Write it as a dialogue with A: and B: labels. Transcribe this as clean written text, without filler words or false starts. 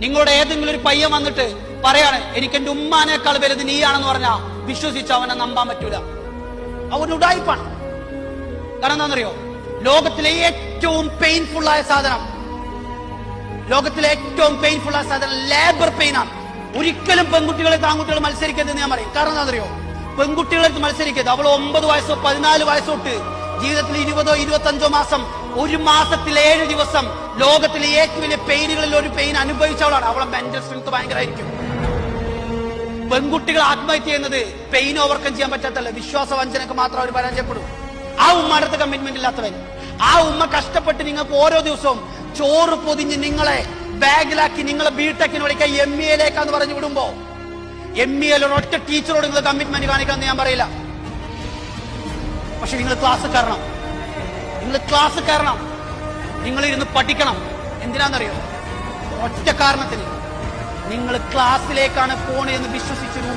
A: നിങ്ങളുടെ ഏതെങ്കിലും ഒരു പയ്യൻ വന്നിട്ട് പറയാണ് എനിക്ക് എന്റെ ഉമ്മാനേക്കാൾ വലുത് നീയാണെന്ന് പറഞ്ഞാൽ വിശ്വസിച്ച് അവനെ നമ്പാൻ പറ്റൂല. അവൻ ഉഡായിപ്പാണ്. കാരണം എന്താണെന്നറിയോ? ലോകത്തിലെ ഏറ്റവും പെയിൻഫുൾ ആയ സാധനം ലേബർ പെയിൻ ആണ്. ഒരിക്കലും പെൺകുട്ടികളെ ആൺകുട്ടികൾ മത്സരിക്കരുതെന്ന് ഞാൻ പറയും. കാരണം എന്താണെന്നറിയോ? പെൺകുട്ടികളെ മത്സരിക്കരുത്. അവൾ 9 വയസ്സോ 14 വയസ്സോ തൊട്ട് ജീവിതത്തിൽ 20 25 മാസം, ഒരു മാസത്തിൽ 7 ദിവസം ലോകത്തിലെ ഏറ്റവും വലിയ പെയിനുകളിൽ ഒരു പെയിൻ അനുഭവിച്ചവളാണ്. അവളെ മെന്റൽ സ്ട്രെങ്ത് ഭയങ്കരമായിരിക്കും. പെൺകുട്ടികൾ ആത്മഹത്യ ചെയ്യുന്നത് പെയിൻ ഓവർകം ചെയ്യാൻ പറ്റാത്തല്ല, വിശ്വാസവഞ്ചനക്ക് മാത്രം അവർ പരാജയപ്പെടും. ആ ഉമ്മയുടെ അടുത്ത് കമ്മിറ്റ്മെന്റ് ഇല്ലാത്തവൻ, ആ ഉമ്മ കഷ്ടപ്പെട്ട് നിങ്ങൾക്ക് ഓരോ ദിവസവും ചോറ് പൊതിഞ്ഞ് നിങ്ങളെ ബാഗിലാക്കി നിങ്ങളെ ബിടെക്കിന് വിളിക്കാൻ MBA-ലേക്കാന്ന് പറഞ്ഞു വിടുമ്പോ MBA-ൽ ഒരൊറ്റ ടീച്ചറോട് നിങ്ങൾ കമ്മിറ്റ്മെന്റ് കാണിക്കാന്ന് ഞാൻ പറയില്ല. പക്ഷെ നിങ്ങൾ ക്ലാസ് കയറണം, നിങ്ങൾ ഇരുന്ന് പഠിക്കണം. എന്തിനാന്നറിയോ? ഒറ്റ കാരണത്തിന്, നിങ്ങൾ ക്ലാസ്സിലേക്കാണ് പോണെന്ന് വിശ്വസിച്ചൊരു